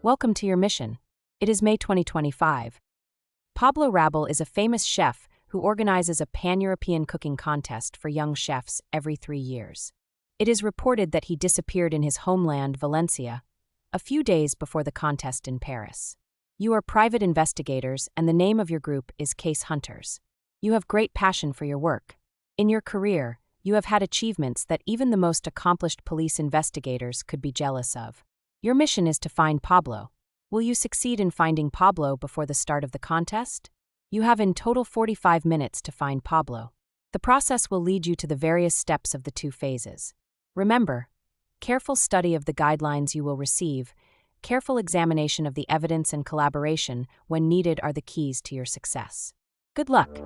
Welcome to your mission. It is May 2025. Pablo Rabel is a famous chef who organizes a pan-European cooking contest for young chefs every 3 years. It is reported that he disappeared in his homeland, Valencia, a few days before the contest in Paris. You are private investigators, and the name of your group is Case Hunters. You have great passion for your work. In your career, you have had achievements that even the most accomplished police investigators could be jealous of. Your mission is to find Pablo. Will you succeed in finding Pablo before the start of the contest? You have in total 45 minutes to find Pablo. The process will lead you to the various steps of the 2 phases. Remember, careful study of the guidelines you will receive, careful examination of the evidence and collaboration when needed are the keys to your success. Good luck!